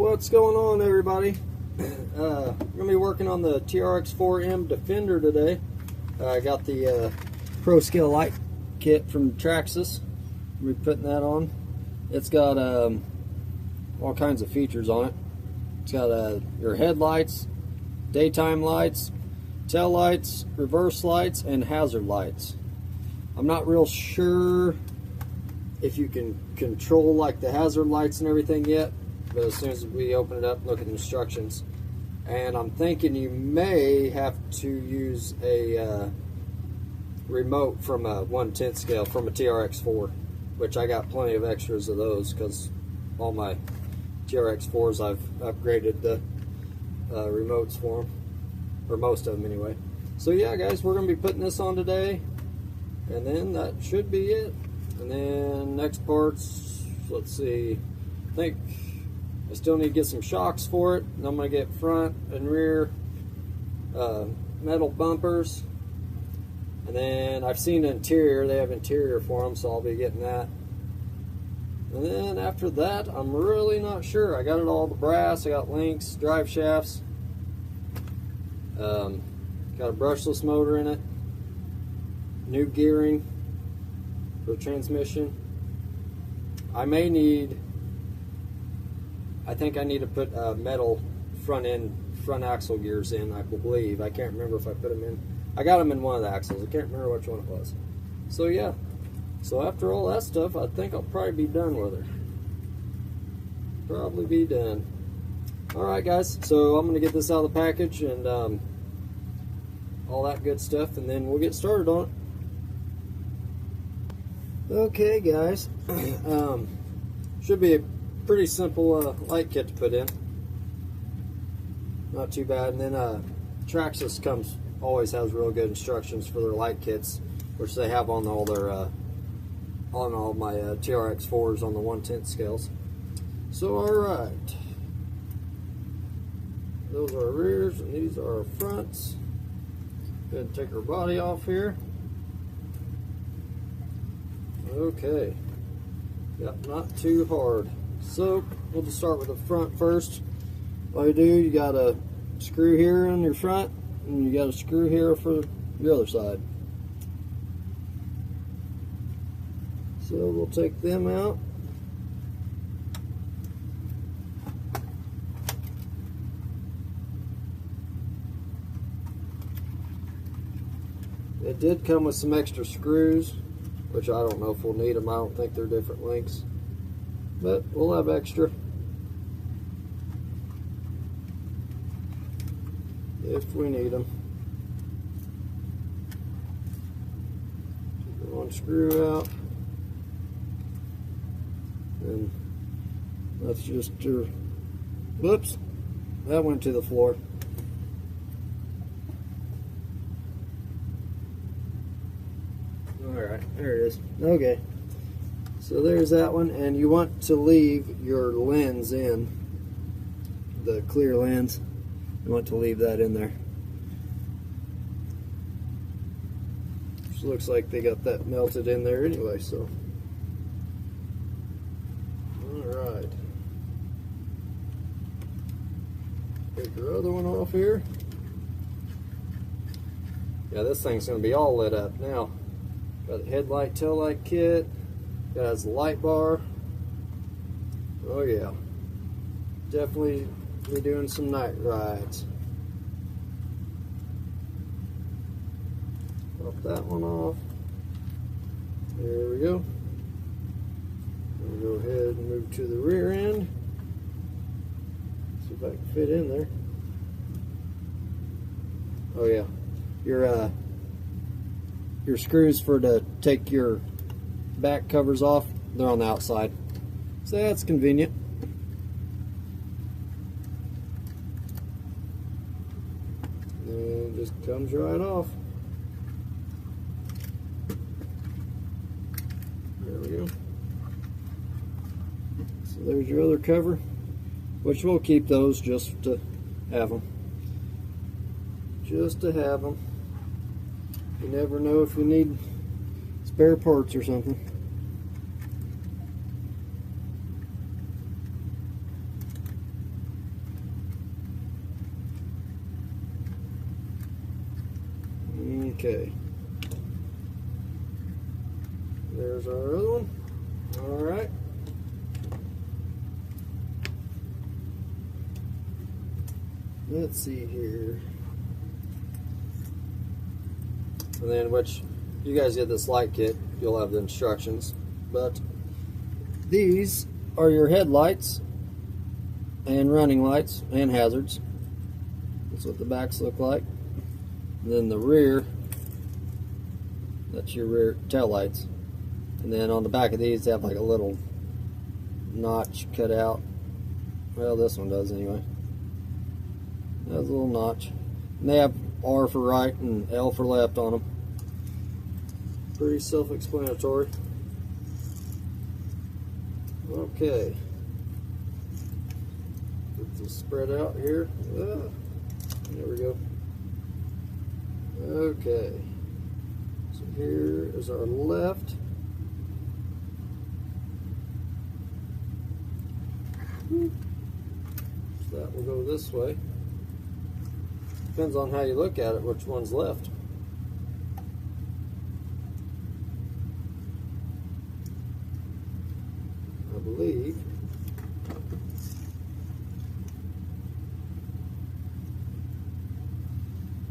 What's going on, everybody? We're going to be working on the Trx4m Defender today. I got the Pro Scale light kit from Traxxas. We'll be putting that on. It's got all kinds of features on it. It's got your headlights, daytime lights, tail lights, reverse lights, and hazard lights. I'm not real sure if you can control like the hazard lights and everything yet, but as soon as we open it up and look at the instructions, and I'm thinking you may have to use a remote from a 1/10 scale from a TRX4, which I got plenty of extras of those because all my TRX4s I've upgraded the remotes for them, or most of them anyway. So yeah, guys, we're going to be putting this on today, and then that should be it. And then next parts, let's see, I think I still need to get some shocks for it, and I'm going to get front and rear metal bumpers. And then I've seen interior, they have interior for them, so I'll be getting that. And then after that, I'm really not sure. I got it all, the brass, I got links, drive shafts, got a brushless motor in it, new gearing for transmission. I think I need to put metal front axle gears in, I believe. I can't remember if I put them in. I got them in one of the axles. I can't remember which one it was. So yeah. So after all that stuff, I think I'll probably be done with her. Probably be done. Alright guys, so I'm going to get this out of the package and all that good stuff, and then we'll get started on it. Okay guys, should be a pretty simple light kit to put in. Not too bad. And then Traxxas always has real good instructions for their light kits, which they have on all their on all my TRX4s on the 1/10 scales. So alright, those are our rears and these are our fronts. Go ahead and take our body off here. Okay, yep, not too hard. So we'll just start with the front first. All you do, you got a screw here on your front, and you got a screw here for the other side. So we'll take them out. It did come with some extra screws, which I don't know if we'll need them. I don't think they're different lengths, but we'll have extra if we need them. Take one screw out, and that's just your, whoops, that went to the floor. Alright, there it is. Okay, so there's that one, and you want to leave your lens in, the clear lens. You want to leave that in there. Which looks like they got that melted in there anyway, so. Alright. Take your other one off here. Yeah, this thing's going to be all lit up now. Got the headlight, tail light kit. Got the light bar. Oh yeah. Definitely be doing some night rides. Pop that one off. There we go. We'll go ahead and move to the rear end. See if I can fit in there. Oh yeah. Your screws for to take your back covers off, they're on the outside. So that's convenient. And it just comes right off. There we go. So there's your other cover, which we'll keep those just to have them. Just to have them. You never know if you need spare parts or something. Okay. There's our other one. Alright. Let's see here. And then, which you guys get this light kit, you'll have the instructions. But these are your headlights and running lights and hazards. That's what the backs look like. And then the rear, that's your rear tail lights. And then on the back of these, they have like a little notch cut out. Well, this one does anyway. That's a little notch. And they have R for right and L for left on them. Pretty self-explanatory. Okay. Get this spread out here. There we go. Okay. So here is our left. So that will go this way. Depends on how you look at it, which one's left. I believe.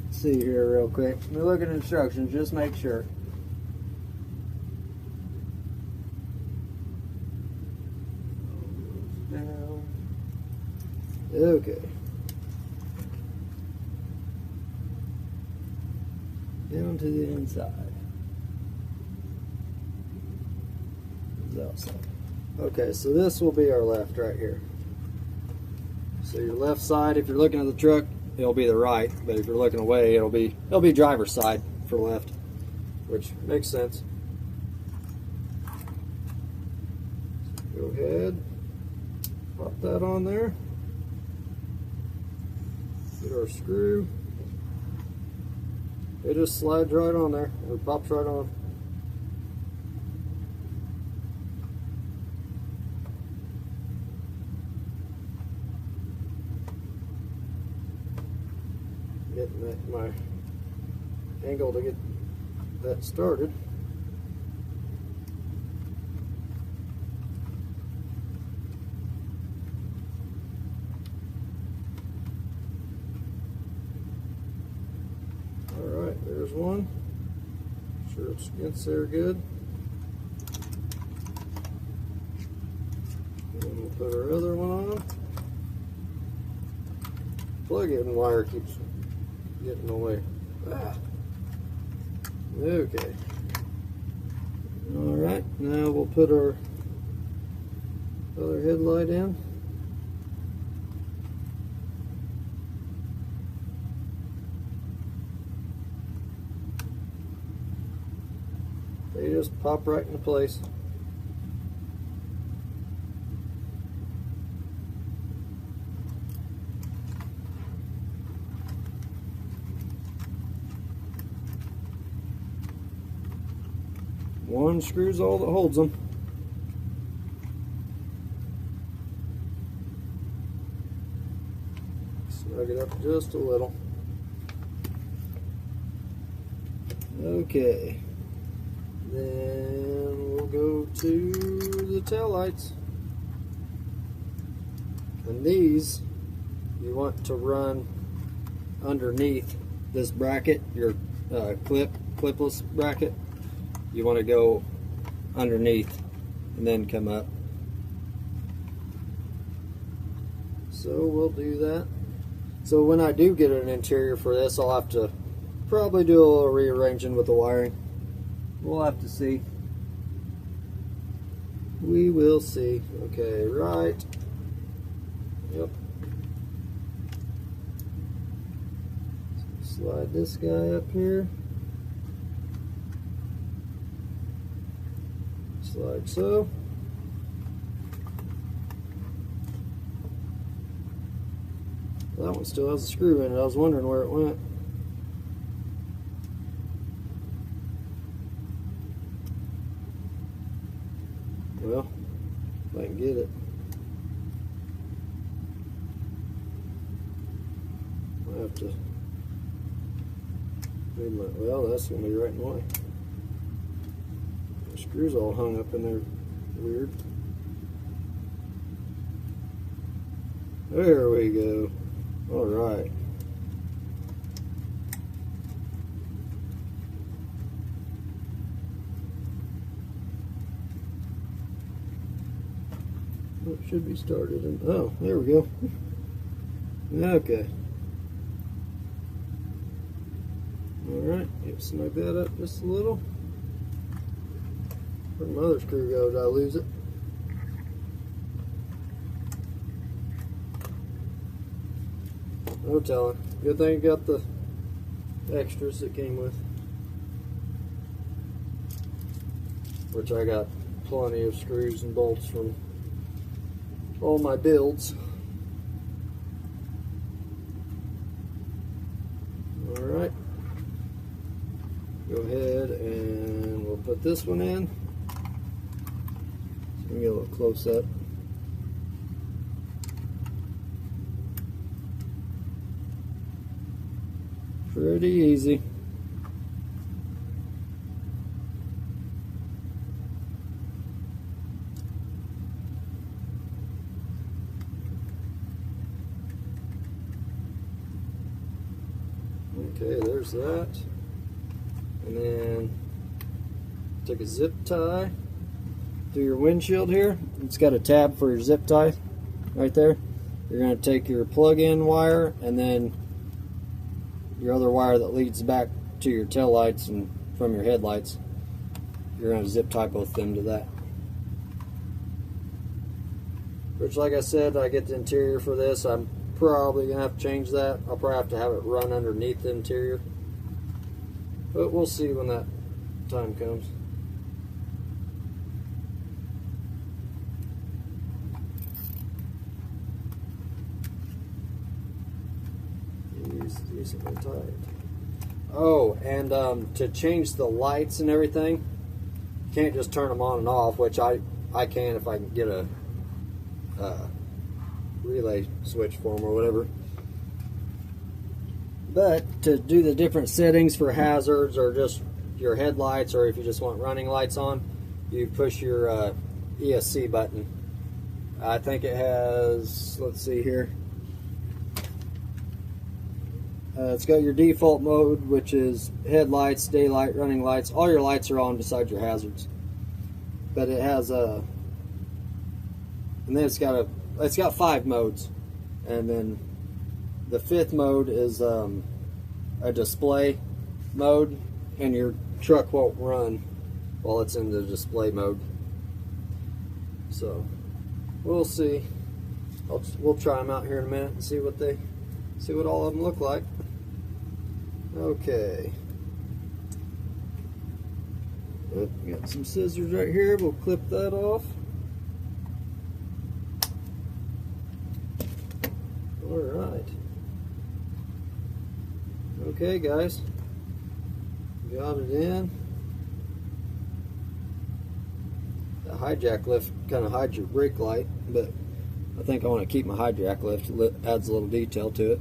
Let's see here real quick. Let me look at instructions, just make sure. Down. Okay. Down to the inside. Outside. Okay, so this will be our left right here. So your left side, if you're looking at the truck, it'll be the right, but if you're looking away, it'll be driver's side for left, which makes sense. Go ahead, pop that on there. Get our screw. It just slides right on there. It pops right on. Getting my angle to get that started. Alright, there's one. Sure it's against there good. And then we'll put our other one on. Plug-in wire keeps getting away. Okay. Alright, now we'll put our other headlight in. They just pop right into place. One screw's all that holds them. Snug it up just a little. Okay. Then we'll go to the tail lights. And these you want to run underneath this bracket, your clipless bracket. You want to go underneath and then come up. So we'll do that. So when I do get an interior for this, I'll have to probably do a little rearranging with the wiring. We'll have to see. We will see. Okay, right. Yep. Slide this guy up here. Like so. That one still has a screw in it. I was wondering where it went. Well, if I can get it. I'll have to Well, that's gonna be right in the way. The screw's all hung up in there, weird. There we go. All right. It should be started. Oh, there we go. Okay. Alright, snug that up just a little. Where'd my other screw go? Did I lose it? No telling. Good thing you got the extras that came with. Which I got plenty of screws and bolts from all my builds. Alright. Go ahead and we'll put this one in. So we can get a little close up. Pretty easy. Okay, there's that. And then take a zip tie through your windshield here. It's got a tab for your zip tie right there. You're going to take your plug-in wire and then your other wire that leads back to your tail lights and from your headlights. You're going to zip tie both of them to that. Which, like I said, I get the interior for this. I'm probably going to have to change that. I'll probably have to have it run underneath the interior. But we'll see when that time comes. Decently tight. Oh, and to change the lights and everything, you can't just turn them on and off, which I can if I can get a relay switch for them or whatever. But to do the different settings for hazards or just your headlights, or if you just want running lights on, you push your ESC button. I think it has, let's see here, it's got your default mode, which is headlights, daylight, running lights. All your lights are on besides your hazards. But it has a, and then it's got 5 modes, and then the 5th mode is a display mode, and your truck won't run while it's in the display mode. So we'll see. We'll try them out here in a minute and see what all of them look like. Okay. Oh, got some scissors right here. We'll clip that off. All right. Okay, guys. Got it in. The hijack lift kind of hides your brake light, but I think I want to keep my hijack lift. It adds a little detail to it.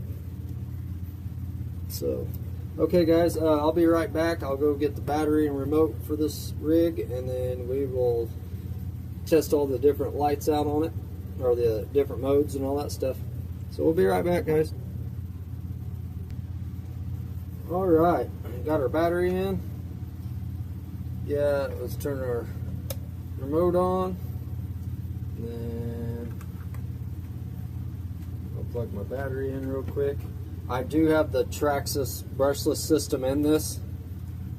So, okay, guys, I'll be right back. I'll go get the battery and remote for this rig, and then we will test all the different lights out on it, or the different modes and all that stuff. So we'll be right back, guys. All right, got our battery in. Yeah, let's turn our remote on. And then I'll plug my battery in real quick. I do have the Traxxas brushless system in this,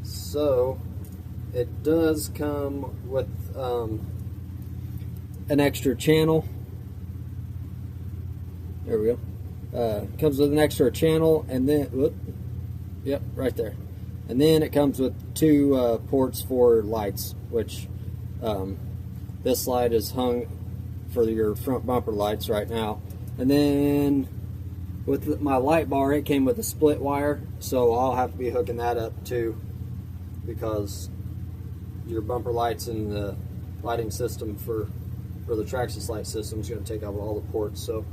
so it does come with an extra channel. There we go. Comes with an extra channel, and then, whoop, yep, right there. And then it comes with 2 ports for lights, which this light is hung for your front bumper lights right now. And then with my light bar, it came with a split wire, so I'll have to be hooking that up too, because your bumper lights and the lighting system for the Traxxas light system is going to take out all the ports. So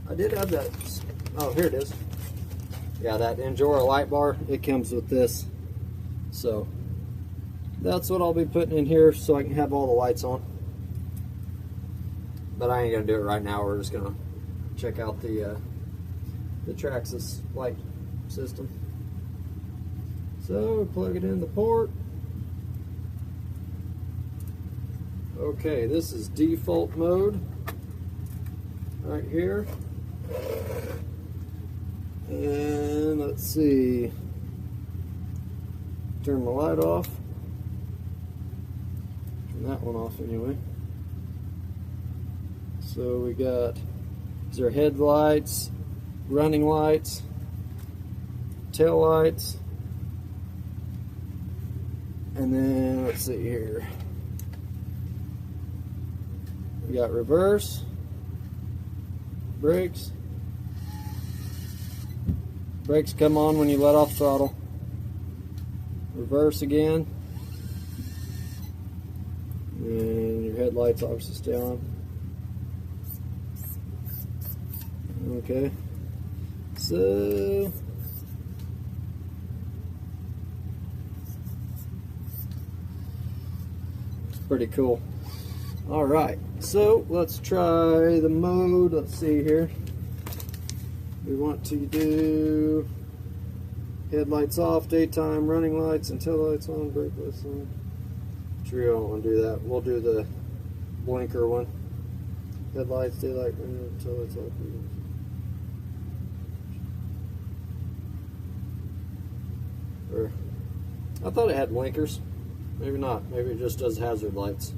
I did have that. Oh, here it is. yeah, that Endura light bar, it comes with this. So that's what I'll be putting in here so I can have all the lights on. But I ain't gonna do it right now. We're just gonna check out the Traxxas light system. So plug it in the port. Okay, this is default mode right here. And let's see, turn the light off. Turn that one off anyway. So we got, these are headlights, running lights, tail lights, and then let's see here. We got reverse, brakes. Brakes come on when you let off throttle. Reverse again. And your headlights obviously stay on. Okay. So it's pretty cool. Alright, so let's try the mode. Let's see here. We want to do headlights off, daytime, running lights, and tail lights on, brake lights on. Sure, you don't want to do that. We'll do the blinker one. Headlights, daylight, tail lights off. Or, I thought it had blinkers. Maybe not. Maybe it just does hazard lights.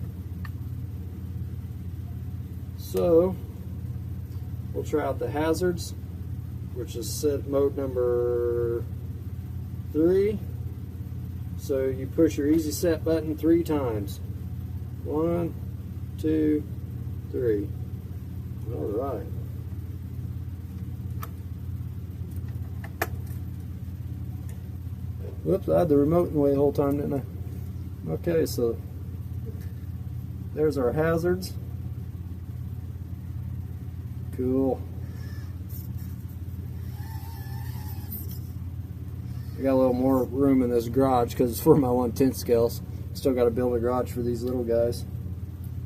So, we'll try out the hazards, which is set mode number 3. So you push your easy set button 3 times. 1, 2, 3. All right. Whoops, I had the remote in the way the whole time, didn't I? Okay, so there's our hazards. Cool. I got a little more room in this garage because it's for my 1/10 scales. Still got to build a garage for these little guys.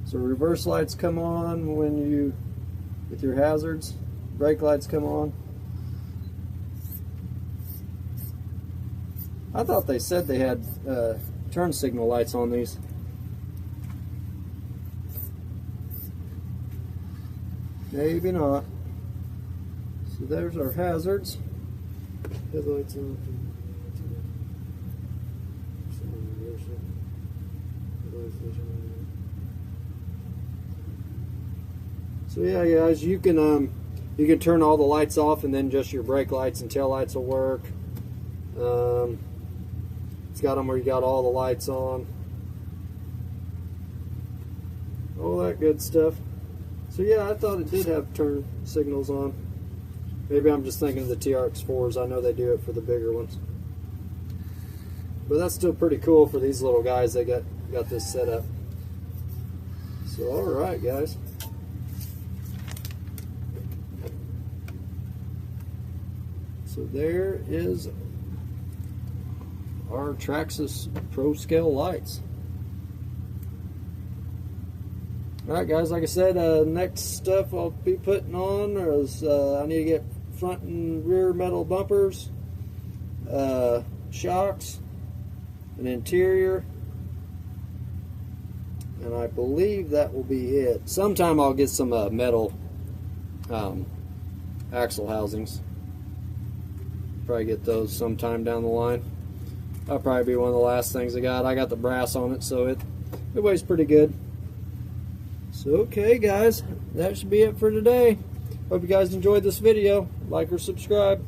So reverse lights come on when you, with your hazards. Brake lights come on. I thought they said they had turn signal lights on these. Maybe not. So there's our hazards. Headlights on. So yeah, guys, you can turn all the lights off, and then just your brake lights and tail lights will work. It's got them where you got all the lights on, all that good stuff. So yeah, I thought it did have turn signals on. Maybe I'm just thinking of the Trx4s. I know they do it for the bigger ones. But that's still pretty cool for these little guys. They got this set up. So alright, guys. So there is our Traxxas Pro Scale lights. Alright guys, like I said, next stuff I'll be putting on is I need to get front and rear metal bumpers, shocks, an interior, and I believe that will be it. Sometime I'll get some metal axle housings. Probably get those sometime down the line. That'll probably be one of the last things I got. I got the brass on it, so it weighs pretty good. So okay guys, that should be it for today. Hope you guys enjoyed this video. Like or subscribe.